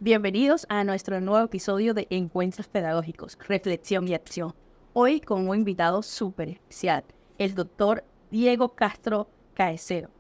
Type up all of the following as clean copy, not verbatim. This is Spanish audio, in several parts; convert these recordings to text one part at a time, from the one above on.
Bienvenidos a nuestro nuevo episodio de Encuentros Pedagógicos, Reflexión y Acción. Hoy con un invitado súper especial, el doctor Diego Castro Caesero.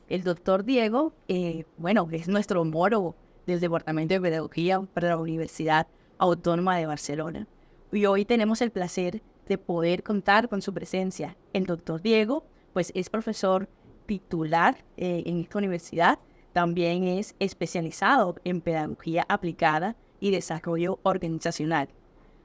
El doctor Diego, es nuestro homólogo del Departamento de Pedagogía para la Universidad Autónoma de Barcelona. Y hoy tenemos el placer de poder contar con su presencia. El doctor Diego, pues es profesor titular en esta universidad. También es especializado en pedagogía aplicada y desarrollo organizacional.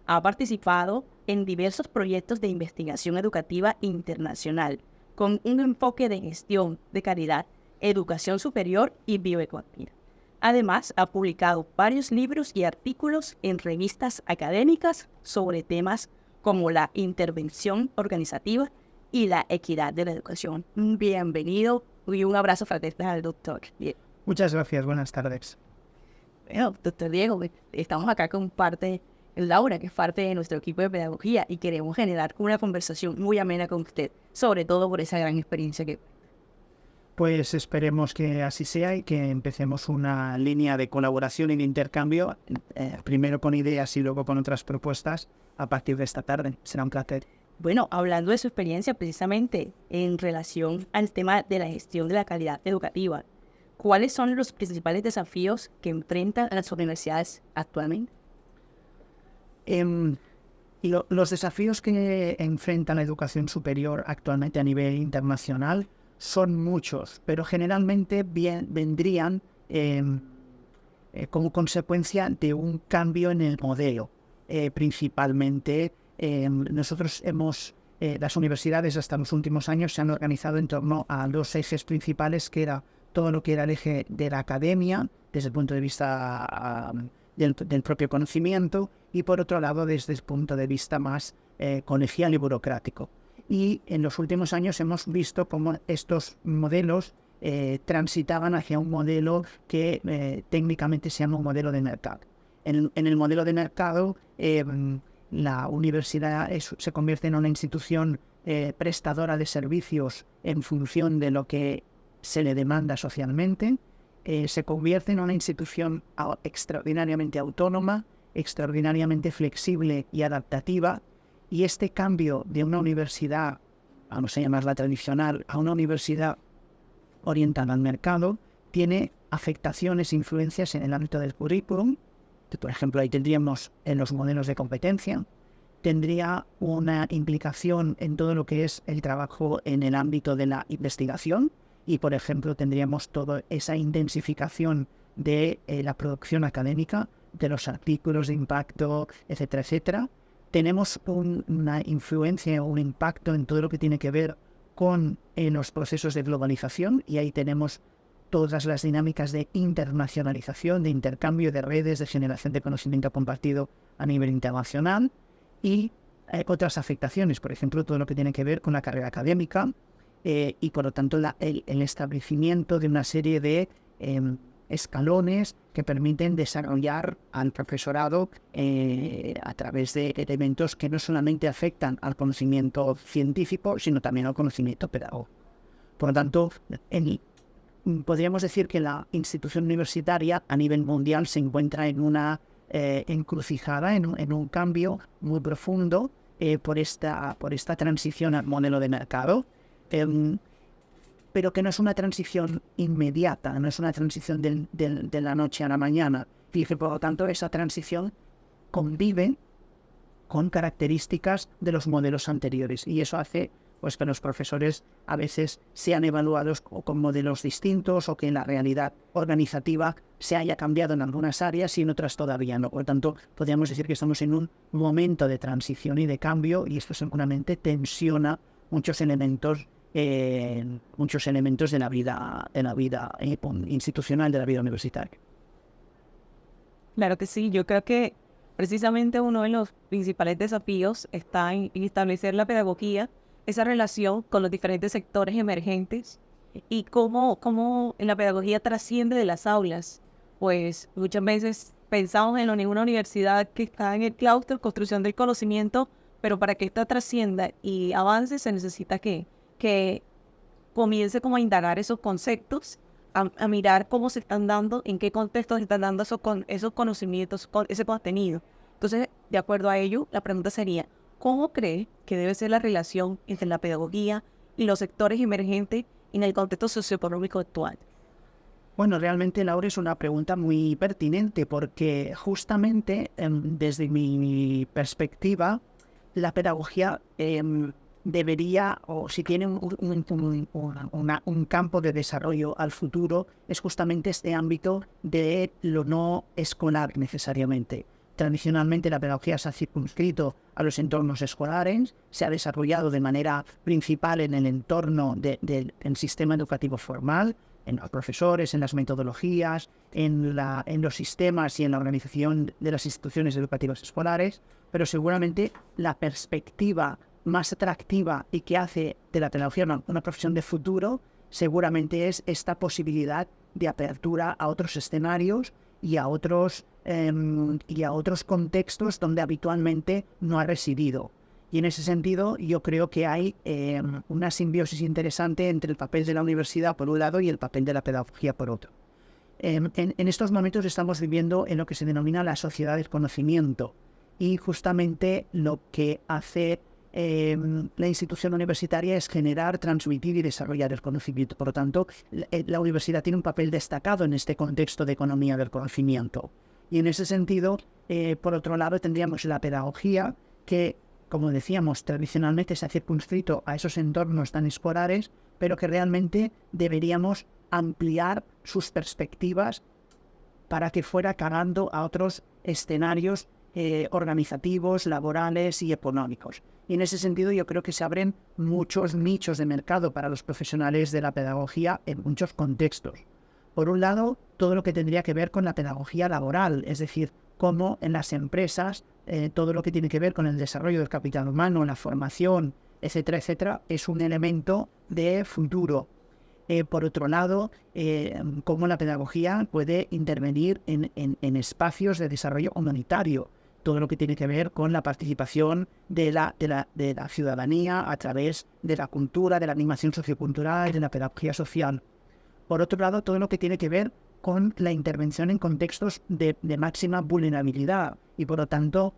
Ha participado en diversos proyectos de investigación educativa internacional, con un enfoque de gestión de calidad, educación superior y bioeconomía. Además, ha publicado varios libros y artículos en revistas académicas sobre temas como la intervención organizativa y la equidad de la educación. Bienvenido y un abrazo fraternal al doctor Diego. Muchas gracias, buenas tardes. Bueno, doctor Diego, estamos acá con Laura, que es parte de nuestro equipo de pedagogía, y queremos generar una conversación muy amena con usted, sobre todo por esa gran experiencia que... Pues esperemos que así sea y que empecemos una línea de colaboración y de intercambio, primero con ideas y luego con otras propuestas a partir de esta tarde. Será un placer. Bueno, hablando de su experiencia precisamente en relación al tema de la gestión de la calidad educativa, ¿cuáles son los principales desafíos que enfrentan las universidades actualmente? Los desafíos que enfrenta la educación superior actualmente a nivel internacional son muchos, pero generalmente vendrían como consecuencia de un cambio en el modelo. Principalmente, nosotros las universidades hasta los últimos años se han organizado en torno a dos ejes principales, que era todo lo que era el eje de la academia, desde el punto de vista del propio conocimiento, y por otro lado, desde el punto de vista más colegial y burocrático. Y en los últimos años hemos visto cómo estos modelos transitaban hacia un modelo que técnicamente se llama un modelo de mercado. En el modelo de mercado, la universidad se convierte en una institución prestadora de servicios en función de lo que se le demanda socialmente, se convierte en una institución extraordinariamente autónoma, extraordinariamente flexible y adaptativa, y este cambio de una universidad, vamos a llamarla tradicional, a una universidad orientada al mercado, tiene afectaciones, influencias en el ámbito del currículum. Por ejemplo, ahí tendríamos en los modelos de competencia, tendría una implicación en todo lo que es el trabajo en el ámbito de la investigación, y, por ejemplo, tendríamos toda esa intensificación de la producción académica, de los artículos de impacto, etcétera, etcétera. Tenemos una influencia o un impacto en todo lo que tiene que ver con los procesos de globalización, y ahí tenemos todas las dinámicas de internacionalización, de intercambio de redes, de generación de conocimiento compartido a nivel internacional, y otras afectaciones, por ejemplo, todo lo que tiene que ver con la carrera académica, y por lo tanto el establecimiento de una serie de escalones que permiten desarrollar al profesorado a través de elementos que no solamente afectan al conocimiento científico, sino también al conocimiento pedagógico. Por lo tanto, podríamos decir que la institución universitaria a nivel mundial se encuentra en una encrucijada, en un cambio muy profundo por esta transición al modelo de mercado, pero que no es una transición inmediata, no es una transición de la noche a la mañana. Y que, por lo tanto, esa transición convive con características de los modelos anteriores, y eso hace pues que los profesores a veces sean evaluados con modelos distintos, o que la realidad organizativa se haya cambiado en algunas áreas y en otras todavía no. Por lo tanto, podríamos decir que estamos en un momento de transición y de cambio, y esto seguramente tensiona muchos elementos de la vida institucional, de la vida universitaria. Claro que sí, yo creo que precisamente uno de los principales desafíos está en establecer la pedagogía, esa relación con los diferentes sectores emergentes, y cómo en la pedagogía trasciende de las aulas. Pues muchas veces pensamos en una universidad que está en el claustro, construcción del conocimiento, pero para que esta trascienda y avance se necesita que comience como a indagar esos conceptos a mirar cómo se están dando, en qué contexto se están dando esos conocimientos, con ese contenido. Entonces, de acuerdo a ello, la pregunta sería, ¿cómo cree que debe ser la relación entre la pedagogía y los sectores emergentes en el contexto socioeconómico actual? Bueno, realmente, Laura, es una pregunta muy pertinente porque justamente desde mi perspectiva, la pedagogía debería, o si tiene un campo de desarrollo al futuro, es justamente este ámbito de lo no escolar necesariamente. Tradicionalmente la pedagogía se ha circunscrito a los entornos escolares, se ha desarrollado de manera principal en el entorno del sistema educativo formal, en los profesores, en las metodologías, en los sistemas y en la organización de las instituciones educativas escolares, pero seguramente la perspectiva más atractiva y que hace de la pedagogía una profesión de futuro seguramente es esta posibilidad de apertura a otros escenarios y a otros contextos donde habitualmente no ha residido. Y en ese sentido yo creo que hay una simbiosis interesante entre el papel de la universidad por un lado y el papel de la pedagogía por otro. En estos momentos estamos viviendo en lo que se denomina la sociedad del conocimiento y justamente lo que hace la institución universitaria es generar, transmitir y desarrollar el conocimiento. Por lo tanto, la universidad tiene un papel destacado en este contexto de economía del conocimiento. Y en ese sentido, por otro lado, tendríamos la pedagogía que, como decíamos, tradicionalmente se ha circunscrito a esos entornos tan escolares, pero que realmente deberíamos ampliar sus perspectivas para que fuera calando a otros escenarios organizativos, laborales y económicos. Y en ese sentido yo creo que se abren muchos nichos de mercado para los profesionales de la pedagogía en muchos contextos. Por un lado, todo lo que tendría que ver con la pedagogía laboral, es decir, cómo en las empresas todo lo que tiene que ver con el desarrollo del capital humano, la formación, etcétera, etcétera, es un elemento de futuro. Por otro lado, cómo la pedagogía puede intervenir en espacios de desarrollo humanitario, todo lo que tiene que ver con la participación de la ciudadanía a través de la cultura, de la animación sociocultural, de la pedagogía social. Por otro lado, todo lo que tiene que ver con la intervención en contextos de máxima vulnerabilidad y, por lo tanto,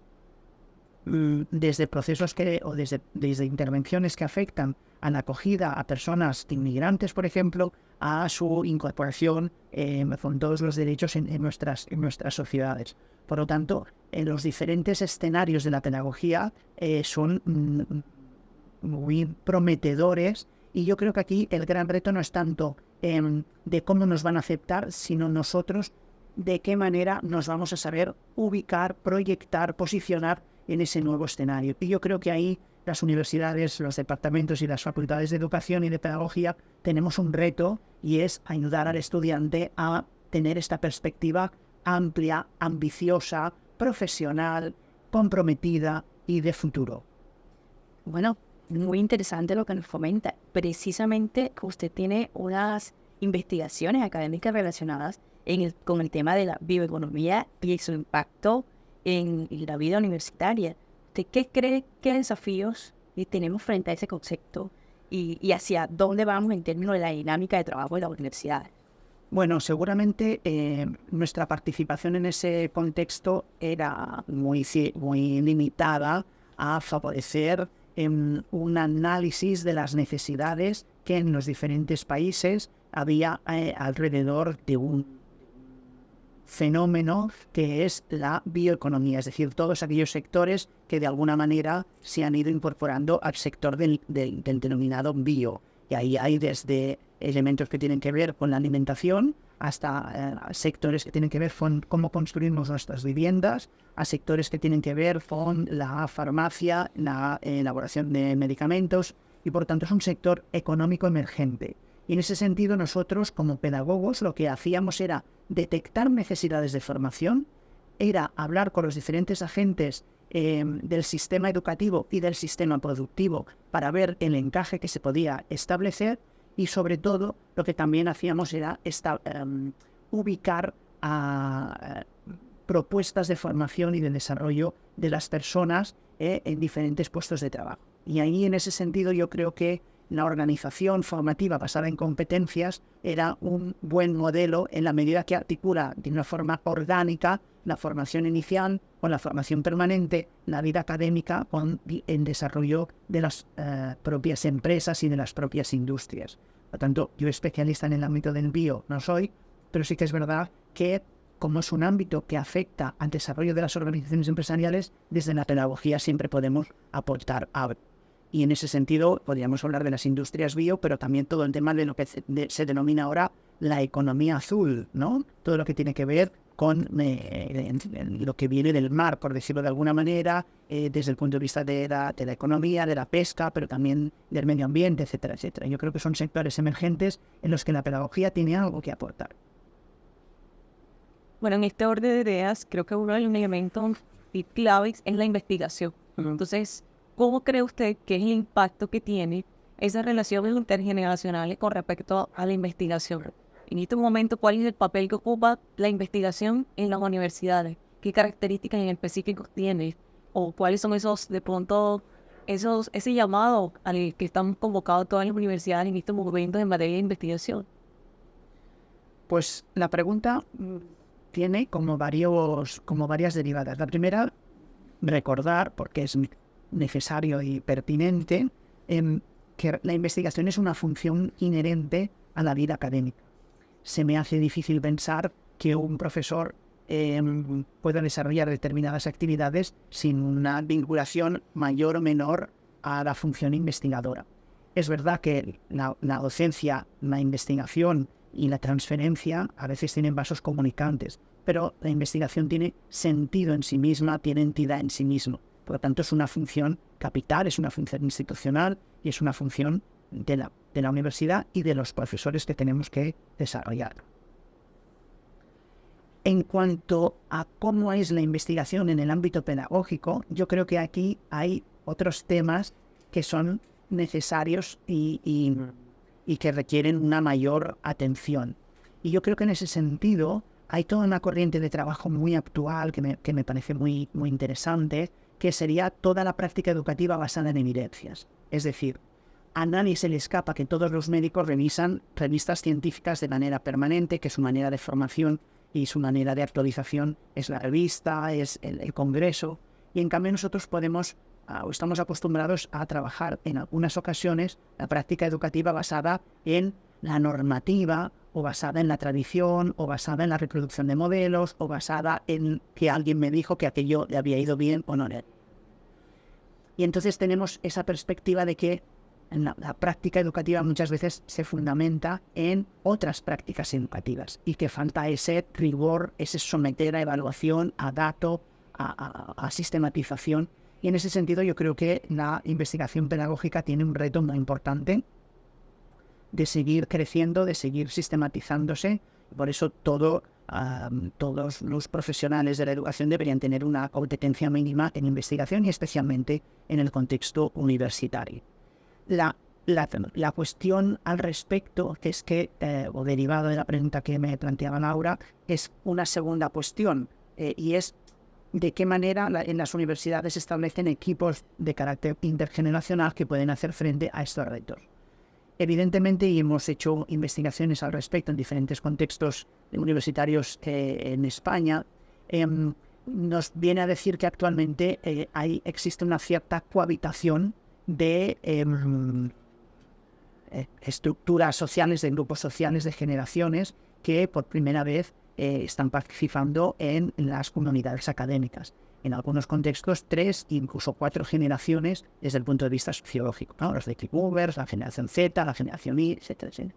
desde procesos desde intervenciones que afectan a la acogida a personas inmigrantes, por ejemplo, a su incorporación con todos los derechos en nuestras sociedades. Por lo tanto, los diferentes escenarios de la pedagogía son muy prometedores y yo creo que aquí el gran reto no es tanto de cómo nos van a aceptar, sino nosotros de qué manera nos vamos a saber ubicar, proyectar, posicionar en ese nuevo escenario. Y yo creo que ahí las universidades, los departamentos y las facultades de educación y de pedagogía tenemos un reto y es ayudar al estudiante a tener esta perspectiva amplia, ambiciosa, profesional, comprometida y de futuro. Bueno, muy interesante lo que nos comenta. Precisamente usted tiene unas investigaciones académicas relacionadas con el tema de la bioeconomía y su impacto en la vida universitaria. ¿Usted qué cree, qué desafíos tenemos frente a ese concepto y hacia dónde vamos en términos de la dinámica de trabajo de la universidad? Bueno, seguramente nuestra participación en ese contexto era muy limitada a favorecer un análisis de las necesidades que en los diferentes países había alrededor de un fenómeno que es la bioeconomía, es decir, todos aquellos sectores que de alguna manera se han ido incorporando al sector del denominado bio. Y ahí hay desde elementos que tienen que ver con la alimentación hasta sectores que tienen que ver con cómo construimos nuestras viviendas, a sectores que tienen que ver con la farmacia, la elaboración de medicamentos y por tanto es un sector económico emergente. Y en ese sentido nosotros como pedagogos lo que hacíamos era detectar necesidades de formación, era hablar con los diferentes agentes del sistema educativo y del sistema productivo para ver el encaje que se podía establecer y sobre todo lo que también hacíamos era ubicar propuestas de formación y de desarrollo de las personas en diferentes puestos de trabajo. Y ahí en ese sentido yo creo que la organización formativa basada en competencias era un buen modelo en la medida que articula de una forma orgánica la formación inicial con la formación permanente, la vida académica con el desarrollo de las propias empresas y de las propias industrias. Por lo tanto, yo especialista en el ámbito del bio no soy, pero sí que es verdad que como es un ámbito que afecta al desarrollo de las organizaciones empresariales, desde la pedagogía siempre podemos aportar algo. Y en ese sentido podríamos hablar de las industrias bio, pero también todo el tema de lo que se denomina ahora la economía azul, ¿no? Todo lo que tiene que ver con lo que viene del mar, por decirlo de alguna manera, desde el punto de vista de la economía, de la pesca, pero también del medio ambiente, etcétera, etcétera. Yo creo que son sectores emergentes en los que la pedagogía tiene algo que aportar. Bueno, en este orden de ideas, creo que uno de los elementos claves es la investigación. Entonces, ¿cómo cree usted que es el impacto que tiene esas relaciones intergeneracionales con respecto a la investigación? En este momento, ¿cuál es el papel que ocupa la investigación en las universidades? ¿Qué características en específico tiene? ¿O cuáles son de pronto, ese llamado al que están convocados todas las universidades en estos momentos en materia de investigación? Pues la pregunta tiene como varias derivadas. La primera, recordar, porque es necesario y pertinente, que la investigación es una función inherente a la vida académica. Se me hace difícil pensar que un profesor pueda desarrollar determinadas actividades sin una vinculación mayor o menor a la función investigadora. Es verdad que la docencia, la investigación y la transferencia a veces tienen vasos comunicantes, pero la investigación tiene sentido en sí misma, tiene entidad en sí misma. Por lo tanto, es una función capital, es una función institucional y es una función de la universidad y de los profesores que tenemos que desarrollar. En cuanto a cómo es la investigación en el ámbito pedagógico, yo creo que aquí hay otros temas que son necesarios y que requieren una mayor atención. Y yo creo que en ese sentido hay toda una corriente de trabajo muy actual que me parece muy interesante, que sería toda la práctica educativa basada en evidencias. Es decir, a nadie se le escapa que todos los médicos revisan revistas científicas de manera permanente, que su manera de formación y su manera de actualización es la revista, es el congreso, y en cambio nosotros estamos acostumbrados a trabajar en algunas ocasiones la práctica educativa basada en la normativa, o basada en la tradición, o basada en la reproducción de modelos, o basada en que alguien me dijo que aquello le había ido bien o no. Y entonces tenemos esa perspectiva de que la práctica educativa muchas veces se fundamenta en otras prácticas educativas y que falta ese rigor, ese someter a evaluación, a dato, a sistematización. Y en ese sentido yo creo que la investigación pedagógica tiene un reto muy importante de seguir creciendo, de seguir sistematizándose. Por eso todos los profesionales de la educación deberían tener una competencia mínima en investigación y especialmente en el contexto universitario. La cuestión al respecto, que es o derivado de la pregunta que me planteaba Laura, es una segunda cuestión y es de qué manera en las universidades se establecen equipos de carácter intergeneracional que pueden hacer frente a estos retos. Evidentemente, y hemos hecho investigaciones al respecto en diferentes contextos universitarios en España, nos viene a decir que actualmente existe una cierta cohabitación de estructuras sociales, de grupos sociales, de generaciones que por primera vez están participando en las comunidades académicas. En algunos contextos, 3, incluso 4 generaciones desde el punto de vista sociológico, ¿no? Los baby boomers, la generación Z, la generación Y, etcétera, etcétera.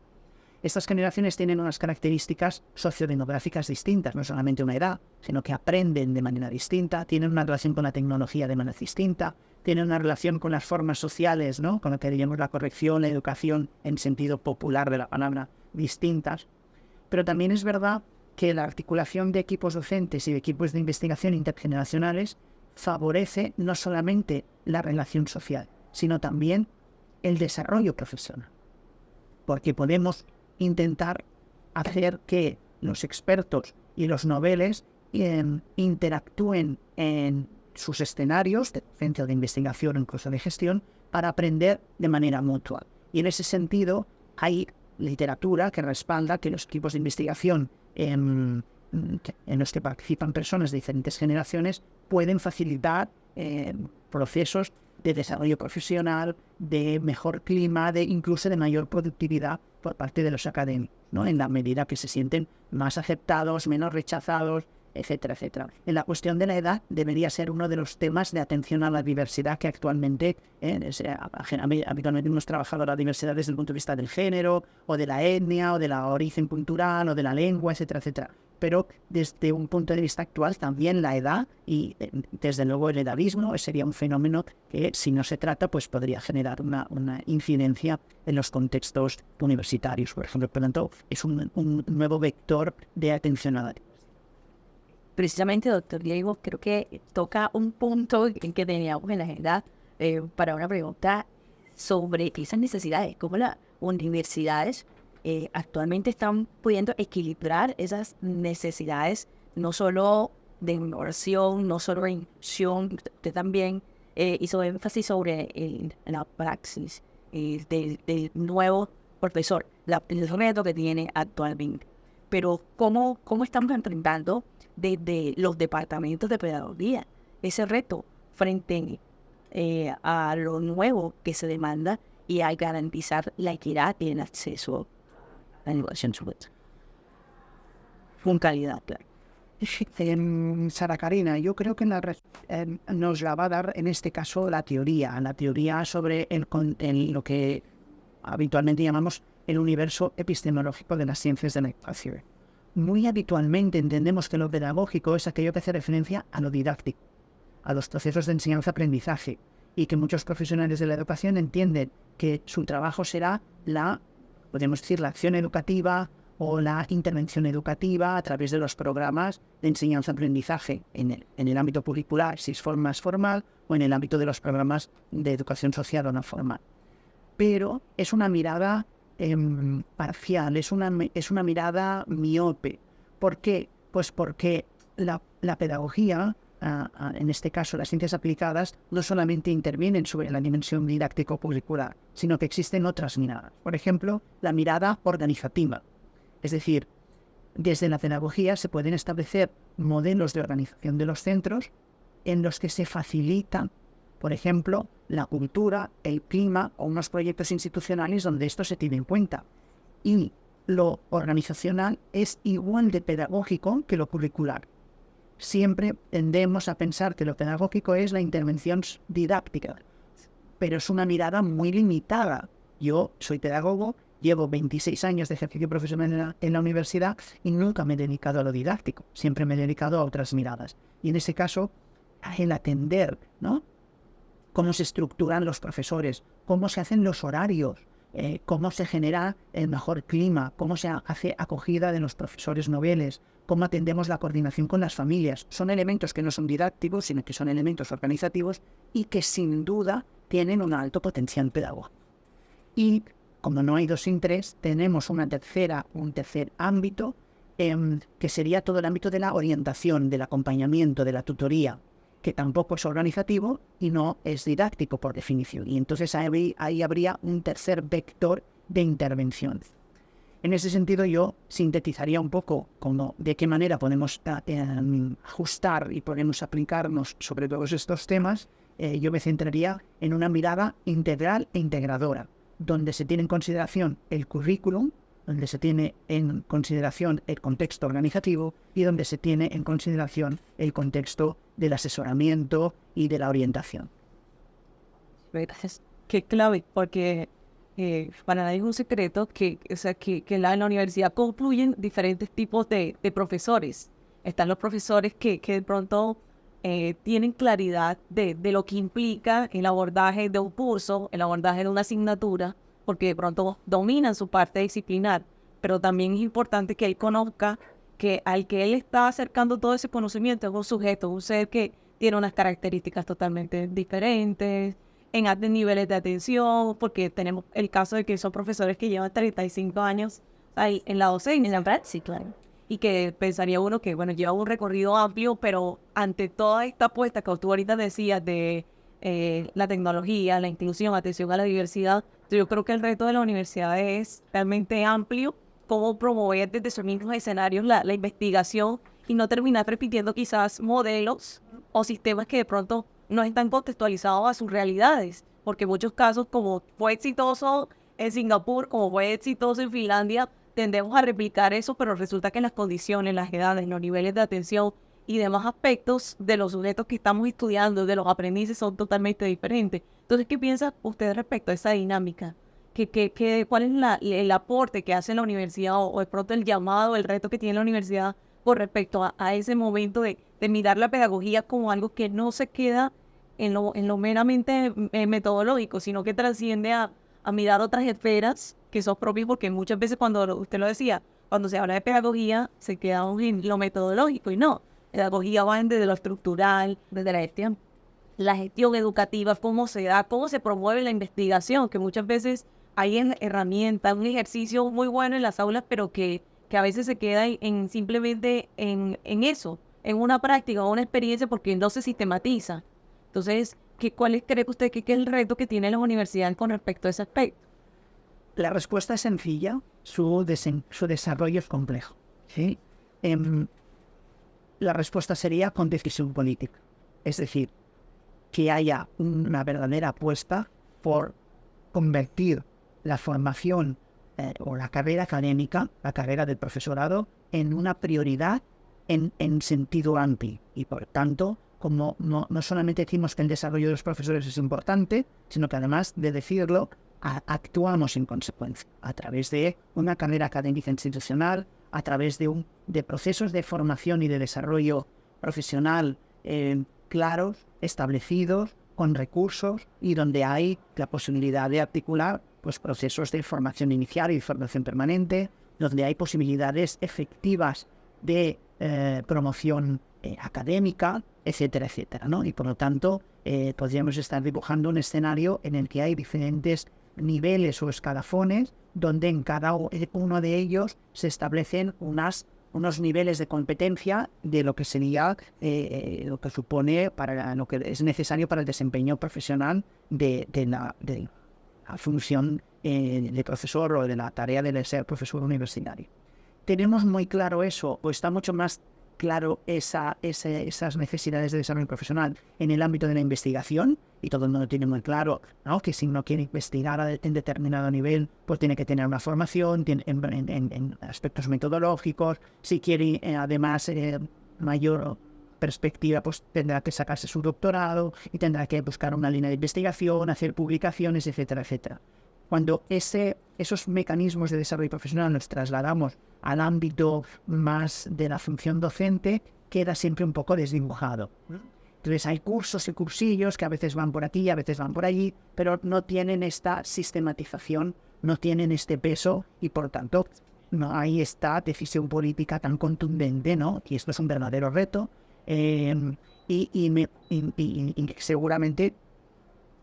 Estas generaciones tienen unas características sociodemográficas distintas, no solamente una edad, sino que aprenden de manera distinta, tienen una relación con la tecnología de manera distinta, tienen una relación con las formas sociales, ¿no? Con lo que diríamos la corrección, la educación en sentido popular de la palabra, distintas. Pero también es verdad que la articulación de equipos docentes y de equipos de investigación intergeneracionales favorece no solamente la relación social, sino también el desarrollo profesional. Porque podemos intentar hacer que los expertos y los noveles interactúen en sus escenarios de docencia, de investigación o incluso de gestión para aprender de manera mutua. Y en ese sentido hay literatura que respalda que los equipos de investigación en los que participan personas de diferentes generaciones pueden facilitar procesos de desarrollo profesional, de mejor clima, incluso de mayor productividad por parte de los académicos, ¿no? En la medida que se sienten más aceptados, menos rechazados, etcétera, etcétera. En la cuestión de la edad debería ser uno de los temas de atención a la diversidad que actualmente, habitualmente hemos trabajado la diversidad desde el punto de vista del género, o de la etnia, o de la origen cultural, o de la lengua, etcétera, etcétera. Pero desde un punto de vista actual también la edad y desde luego el edadismo sería un fenómeno que si no se trata pues podría generar una incidencia en los contextos universitarios, por ejemplo. Por lo tanto, es un nuevo vector de atención a la diversidad. Precisamente, doctor Diego, creo que toca un punto en que teníamos en la agenda para una pregunta sobre esas necesidades, cómo las universidades actualmente están pudiendo equilibrar esas necesidades, no solo de innovación, no solo de inclusión. Usted también hizo énfasis sobre la praxis del nuevo profesor, el reto que tiene actualmente. Pero ¿cómo estamos enfrentando desde los departamentos de pedagogía ese reto frente a lo nuevo que se demanda y a garantizar la equidad y el acceso a la educación superior con calidad, claro? Sara Karina, yo creo que nos la va a dar en este caso la teoría sobre lo que habitualmente llamamos el universo epistemológico de las ciencias de la educación. Muy habitualmente entendemos que lo pedagógico es aquello que hace referencia a lo didáctico, a los procesos de enseñanza-aprendizaje, y que muchos profesionales de la educación entienden que su trabajo será podemos decir, la acción educativa o la intervención educativa a través de los programas de enseñanza-aprendizaje en el ámbito curricular, si es más formal, o en el ámbito de los programas de educación social o no formal. Pero es una mirada parcial, es una mirada miope. ¿Por qué? Pues porque la pedagogía, en este caso las ciencias aplicadas, no solamente intervienen sobre la dimensión didáctico-curricular, sino que existen otras miradas. Por ejemplo, la mirada organizativa. Es decir, desde la pedagogía se pueden establecer modelos de organización de los centros en los que se facilitan, por ejemplo, la cultura, el clima o unos proyectos institucionales donde esto se tiene en cuenta. Y lo organizacional es igual de pedagógico que lo curricular. Siempre tendemos a pensar que lo pedagógico es la intervención didáctica, pero es una mirada muy limitada. Yo soy pedagogo, llevo 26 años de ejercicio profesional en la universidad y nunca me he dedicado a lo didáctico, siempre me he dedicado a otras miradas. Y en ese caso, el atender, ¿no?, cómo se estructuran los profesores, cómo se hacen los horarios, cómo se genera el mejor clima, cómo se hace acogida de los profesores noveles, cómo atendemos la coordinación con las familias. Son elementos que no son didácticos, sino que son elementos organizativos y que sin duda tienen un alto potencial pedagógico. Y como no hay dos sin tres, tenemos un tercer ámbito que sería todo el ámbito de la orientación, del acompañamiento, de la tutoría, que tampoco es organizativo y no es didáctico por definición. Y entonces ahí habría un tercer vector de intervención. En ese sentido yo sintetizaría un poco de qué manera podemos ajustar y podemos aplicarnos sobre todos estos temas. Yo me centraría en una mirada integral e integradora, donde se tiene en consideración el currículum, donde se tiene en consideración el contexto organizativo y donde se tiene en consideración el contexto del asesoramiento y de la orientación. Gracias. Qué clave, porque para nadie es un secreto que en la universidad confluyen diferentes tipos de profesores. Están los profesores que de pronto tienen claridad de lo que implica el abordaje de un curso, el abordaje de una asignatura, porque de pronto dominan su parte disciplinar, pero también es importante que él conozca que al que él está acercando todo ese conocimiento es un sujeto, un ser que tiene unas características totalmente diferentes, en altos niveles de atención, porque tenemos el caso de que son profesores que llevan 35 años ahí en la docencia. En la práctica, claro. Y que pensaría uno que, bueno, lleva un recorrido amplio, pero ante toda esta apuesta que tú ahorita decías de la tecnología, la inclusión, atención a la diversidad, Yo creo que el reto de la universidad es realmente amplio, cómo promover desde esos mismos escenarios la investigación y no terminar repitiendo quizás modelos o sistemas que de pronto no están contextualizados a sus realidades, porque en muchos casos, como fue exitoso en Singapur, como fue exitoso en Finlandia, tendemos a replicar eso, pero resulta que las condiciones, las edades, los niveles de atención y demás aspectos de los sujetos que estamos estudiando, de los aprendices, son totalmente diferentes. Entonces, ¿qué piensa usted respecto a esa dinámica? ¿Cuál es el aporte que hace la universidad o de pronto el llamado, el reto que tiene la universidad con respecto a ese momento de mirar la pedagogía como algo que no se queda en lo meramente metodológico, sino que trasciende a mirar otras esferas que son propias? Porque muchas veces cuando usted lo decía, cuando se habla de pedagogía, se queda en lo metodológico y no. Pedagogía va desde lo estructural, desde la gestión educativa, cómo se da, cómo se promueve la investigación, que muchas veces hay herramientas, un ejercicio muy bueno en las aulas, pero que a veces se queda simplemente en eso, en una práctica o una experiencia, porque no se sistematiza. Entonces, ¿cuál cree usted que es el reto que tiene la universidad con respecto a ese aspecto? La respuesta es sencilla, su desarrollo es complejo, ¿sí? La respuesta sería con decisión política. Es decir, que haya una verdadera apuesta por convertir la formación o la carrera académica, la carrera del profesorado, en una prioridad en sentido amplio. Y por tanto, como no solamente decimos que el desarrollo de los profesores es importante, sino que además de decirlo, actuamos en consecuencia, a través de una carrera académica institucional, a través de procesos de formación y de desarrollo profesional claros, establecidos, con recursos y donde hay la posibilidad de articular pues, procesos de formación inicial y formación permanente, donde hay posibilidades efectivas de promoción académica, etcétera, etcétera, ¿no? Y por lo tanto, podríamos estar dibujando un escenario en el que hay diferentes niveles o escalafones, donde en cada uno de ellos se establecen unos niveles de competencia de lo que sería lo que supone para lo que es necesario para el desempeño profesional de la función de profesor o de la tarea de ser profesor universitario. ¿Tenemos muy claro eso o está mucho más claro esas necesidades de desarrollo profesional en el ámbito de la investigación? Y todo el mundo tiene muy claro, ¿no?, que si uno quiere investigar en determinado nivel, pues tiene que tener una formación en aspectos metodológicos. Si quiere además mayor perspectiva, pues tendrá que sacarse su doctorado y tendrá que buscar una línea de investigación, hacer publicaciones, etcétera, etcétera. Cuando esos mecanismos de desarrollo profesional los trasladamos al ámbito más de la función docente, queda siempre un poco desdibujado. Entonces hay cursos y cursillos que a veces van por aquí, a veces van por allí, pero no tienen esta sistematización, no tienen este peso y por tanto no hay esta decisión política tan contundente, ¿no? Y esto es un verdadero reto y seguramente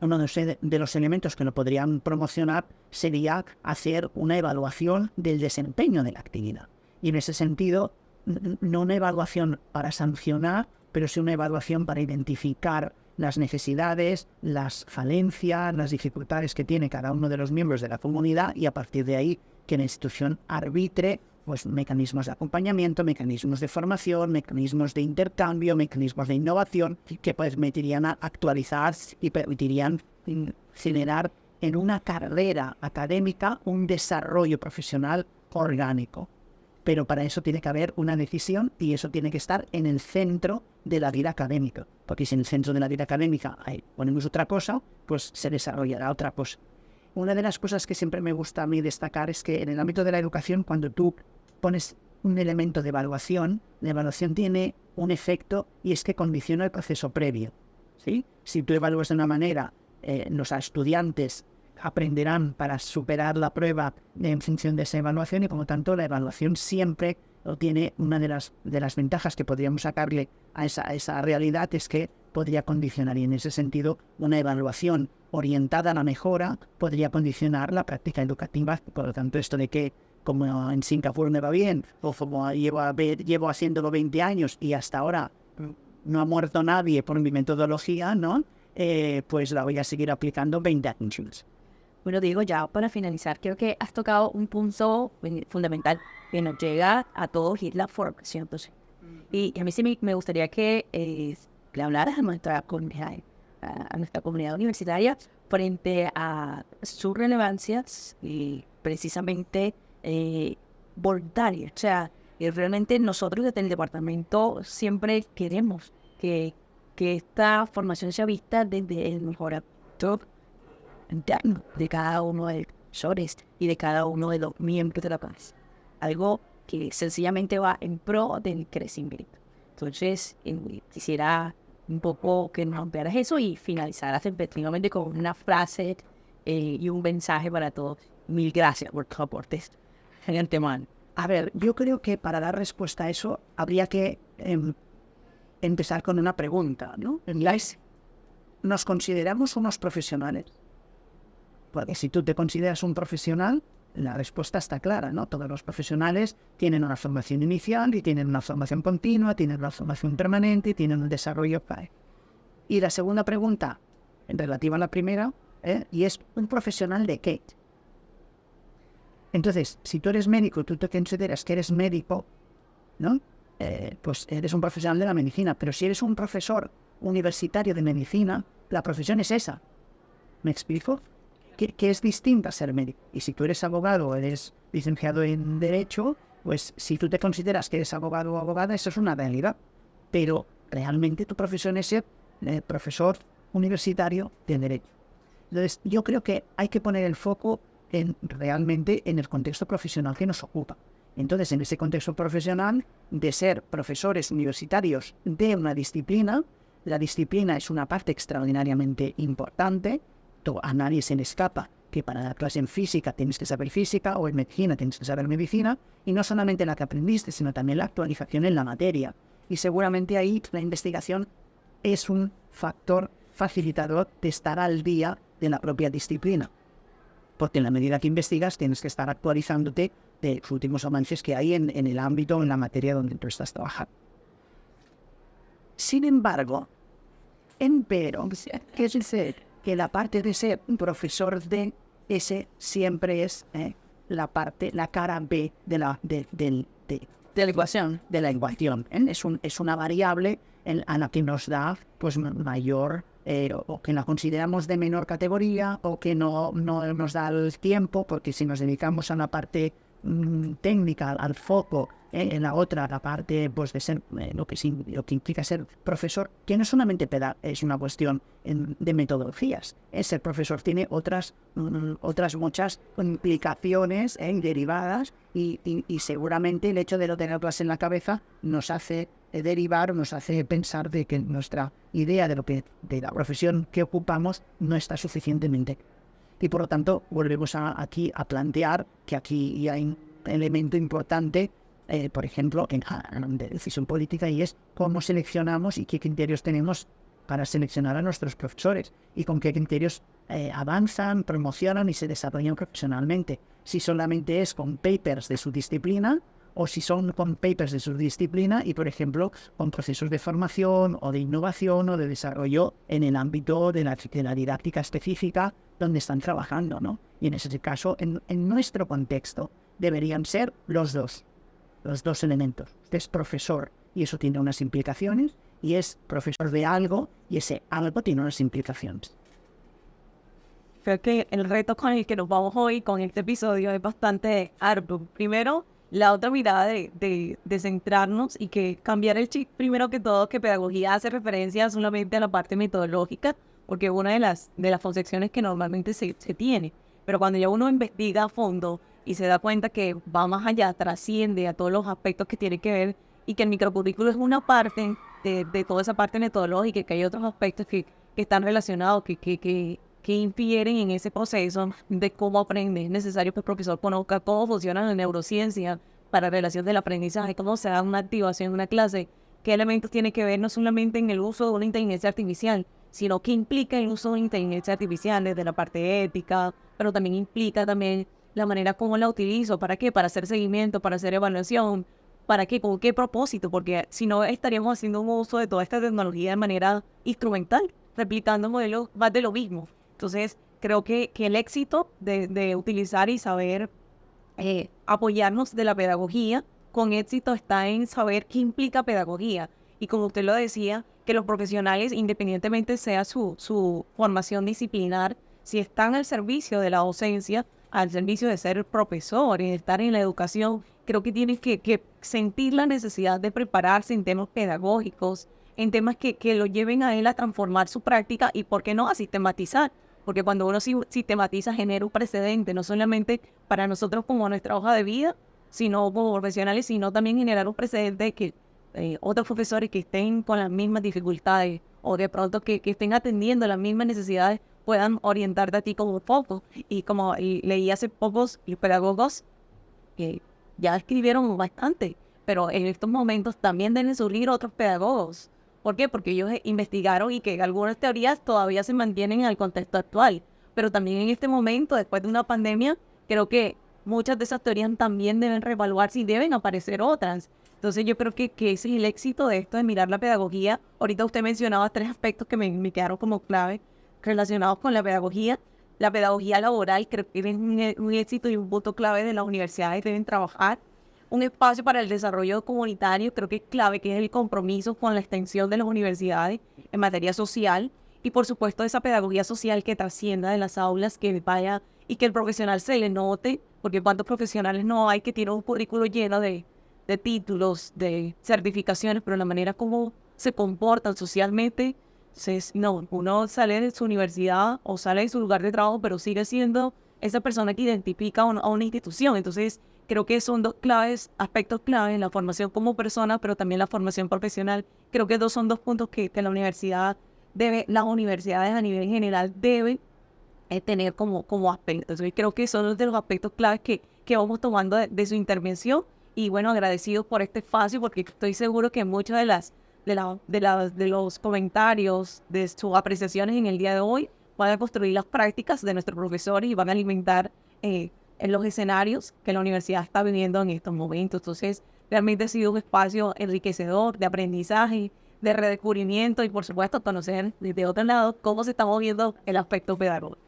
uno de los elementos que lo podrían promocionar sería hacer una evaluación del desempeño de la actividad. Y en ese sentido, no una evaluación para sancionar, pero sí una evaluación para identificar las necesidades, las falencias, las dificultades que tiene cada uno de los miembros de la comunidad y a partir de ahí que la institución arbitre pues, mecanismos de acompañamiento, mecanismos de formación, mecanismos de intercambio, mecanismos de innovación que permitirían actualizar y permitirían generar en una carrera académica un desarrollo profesional orgánico. Pero para eso tiene que haber una decisión y eso tiene que estar en el centro de la vida académica. Porque si en el centro de la vida académica ponemos otra cosa, pues se desarrollará otra cosa. Una de las cosas que siempre me gusta a mí destacar es que en el ámbito de la educación, cuando tú pones un elemento de evaluación, la evaluación tiene un efecto y es que condiciona el proceso previo, ¿sí? Si tú evalúas de una manera, los estudiantes aprenderán para superar la prueba en función de esa evaluación y por lo tanto la evaluación siempre tiene una de las ventajas que podríamos sacarle a esa realidad es que podría condicionar y en ese sentido una evaluación orientada a la mejora podría condicionar la práctica educativa. Por lo tanto, esto de que como en Singapur me va bien o como llevo haciéndolo 20 años y hasta ahora no ha muerto nadie por mi metodología, ¿no? Pues la voy a seguir aplicando 20 años. Bueno, Diego, ya para finalizar, creo que has tocado un punto fundamental que nos llega a todos y es la formación docente. Y a mí sí me gustaría que le hablaras a nuestra comunidad, a nuestra comunidad universitaria frente a sus relevancias y precisamente voluntarias. O sea, realmente nosotros desde el departamento siempre queremos que esta formación sea vista desde el mejoramiento interno de cada uno de los profesores y de cada uno de los miembros de la clase. Algo que sencillamente va en pro del crecimiento. Entonces, quisiera un poco que nos ampliaras eso y finalizaras efectivamente con una frase y un mensaje para todos. Mil gracias por tus aportes en antemano. A ver, yo creo que para dar respuesta a eso habría que empezar con una pregunta, ¿no? ¿Nos consideramos unos profesionales? Porque si tú te consideras un profesional, la respuesta está clara, ¿no? Todos los profesionales tienen una formación inicial y tienen una formación continua, tienen una formación permanente y tienen un desarrollo PAE. Y la segunda pregunta, relativa a la primera, y es ¿un profesional de qué? Entonces, si tú eres médico y tú te consideras que eres médico, ¿no? Pues eres un profesional de la medicina. Pero si eres un profesor universitario de medicina, la profesión es esa. ¿Me explico? Que es distinta a ser médico. Y si tú eres abogado o eres licenciado en Derecho, pues si tú te consideras que eres abogado o abogada, eso es una realidad. Pero realmente tu profesión es ser profesor universitario de Derecho. Entonces, yo creo que hay que poner el foco realmente en el contexto profesional que nos ocupa. Entonces, en ese contexto profesional, de ser profesores universitarios de una disciplina, la disciplina es una parte extraordinariamente importante. A nadie se le escapa que para dar clase en física tienes que saber física o en medicina tienes que saber medicina, y no solamente la que aprendiste, sino también la actualización en la materia. Y seguramente ahí la investigación es un factor facilitador de estar al día de la propia disciplina. Porque en la medida que investigas tienes que estar actualizándote de los últimos avances que hay en el ámbito, en la materia donde tú estás trabajando. Sin embargo, ¿qué es decir? Que la parte de ser un profesor de ese siempre es la cara B de la ecuación. Es una variable a la que nos da pues mayor, o que la consideramos de menor categoría, o que no nos da el tiempo, porque si nos dedicamos a la parte técnica, al foco, en la otra, la parte pues de ser lo que implica ser profesor, que no solamente es una cuestión de metodologías. Ser profesor tiene otras muchas implicaciones derivadas, y seguramente el hecho de no tenerlas en la cabeza nos hace derivar, nos hace pensar de que nuestra idea de la profesión que ocupamos no está suficientemente. Y por lo tanto, volvemos aquí a plantear que aquí hay un elemento importante, por ejemplo, de decisión política, y es cómo seleccionamos y qué criterios tenemos para seleccionar a nuestros profesores y con qué criterios avanzan, promocionan y se desarrollan profesionalmente. Si solamente es con papers de su disciplina, o si son con papers de su disciplina y, por ejemplo, con procesos de formación o de innovación o de desarrollo en el ámbito de la didáctica específica donde están trabajando, ¿no? Y en ese caso, en nuestro contexto, deberían ser los dos elementos. Usted es profesor y eso tiene unas implicaciones, y es profesor de algo y ese algo tiene unas implicaciones. Creo que el reto con el que nos vamos hoy con este episodio es bastante arduo. Primero, la otra mirada de centrarnos y que cambiar el chip, primero que todo, que pedagogía hace referencia solamente a la parte metodológica, porque es una de las concepciones que normalmente se tiene. Pero cuando ya uno investiga a fondo y se da cuenta que va más allá, trasciende a todos los aspectos que tiene que ver, y que el microcurrículo es una parte de toda esa parte metodológica, y que hay otros aspectos que están relacionados, que infieren en ese proceso de cómo aprende. Es necesario que el profesor conozca cómo funciona la neurociencia para la relación del aprendizaje, cómo se da una activación en una clase, qué elementos tiene que ver no solamente en el uso de una inteligencia artificial, sino qué implica el uso de una inteligencia artificial desde la parte ética, pero también implica la manera como la utilizo. ¿Para qué? Para hacer seguimiento, para hacer evaluación. ¿Para qué? ¿Con qué propósito? Porque si no, estaríamos haciendo un uso de toda esta tecnología de manera instrumental, replicando modelos más de lo mismo. Entonces, creo que el éxito de utilizar y saber apoyarnos de la pedagogía con éxito está en saber qué implica pedagogía. Y como usted lo decía, que los profesionales, independientemente sea su formación disciplinar, si están al servicio de la docencia, al servicio de ser profesores, de estar en la educación, creo que tienen que sentir la necesidad de prepararse en temas pedagógicos, en temas que lo lleven a él a transformar su práctica y, ¿por qué no?, a sistematizar. Porque cuando uno sistematiza, genera un precedente, no solamente para nosotros como nuestra hoja de vida, sino como profesionales, sino también generar un precedente de que otros profesores que estén con las mismas dificultades o de pronto que estén atendiendo las mismas necesidades puedan orientarte a ti como un foco. Y como leí hace pocos, los pedagogos que ya escribieron bastante, pero en estos momentos también deben surgir otros pedagogos. ¿Por qué? Porque ellos investigaron y que algunas teorías todavía se mantienen en el contexto actual. Pero también en este momento, después de una pandemia, creo que muchas de esas teorías también deben reevaluarse y deben aparecer otras. Entonces yo creo que ese es el éxito de esto, de mirar la pedagogía. Ahorita usted mencionaba 3 aspectos que me quedaron como clave relacionados con la pedagogía. La pedagogía laboral creo que es un éxito y un punto clave de las universidades, deben trabajar. Un espacio para el desarrollo comunitario, creo que es clave, que es el compromiso con la extensión de las universidades en materia social. Y por supuesto esa pedagogía social que trascienda de las aulas, que vaya y que el profesional se le note, porque cuántos profesionales no hay que tienen un currículo lleno de títulos, de certificaciones, pero la manera como se comportan socialmente, no, uno sale de su universidad o sale de su lugar de trabajo, pero sigue siendo esa persona que identifica a una institución. Entonces, creo que son 2 aspectos claves en la formación como persona, pero también la formación profesional. Creo que son 2 puntos que las universidades a nivel general deben tener como aspectos. Entonces, creo que son de los aspectos claves que vamos tomando de su intervención. Y bueno, agradecidos por este espacio, porque estoy seguro que muchos de los comentarios, de sus apreciaciones en el día de hoy, van a construir las prácticas de nuestros profesores y van a alimentar en los escenarios que la universidad está viviendo en estos momentos. Entonces, realmente ha sido un espacio enriquecedor de aprendizaje, de redescubrimiento y, por supuesto, conocer desde otro lado cómo se está moviendo el aspecto pedagógico.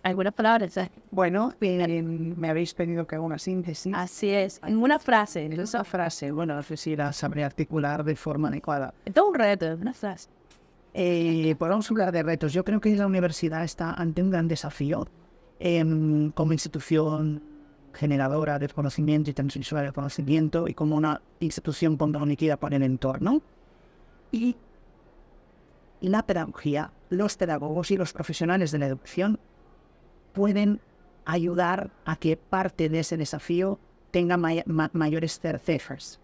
¿Algunas palabras? Bueno, me habéis pedido que haga una síntesis. Así es, en una frase. Esa frase, bueno, no sé si la sabré articular de forma adecuada. Esto es un reto, una frase. Pues vamos a hablar de retos. Yo creo que la universidad está ante un gran desafío como institución generadora de conocimiento y transmisora de conocimiento y como una institución comprometida con el entorno. Y la pedagogía, los pedagogos y los profesionales de la educación pueden ayudar a que parte de ese desafío tenga mayores certezas.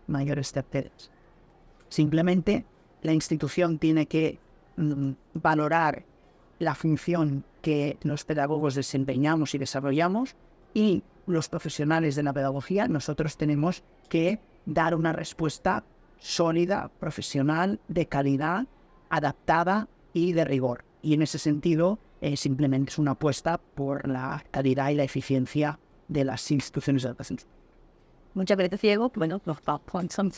Simplemente la institución tiene que valorar la función que los pedagogos desempeñamos y desarrollamos, y los profesionales de la pedagogía, nosotros tenemos que dar una respuesta sólida, profesional, de calidad, adaptada y de rigor. Y en ese sentido, simplemente es una apuesta por la calidad y la eficiencia de las instituciones de educación. Muchas gracias, Diego. Bueno, los PowerPoints son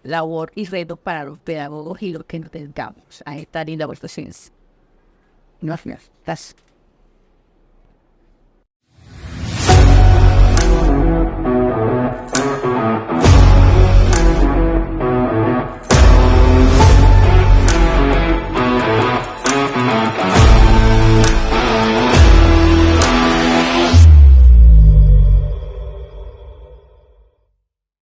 labor y retos para los pedagogos y los que nos dedicamos a esta linda profesión. Gracias.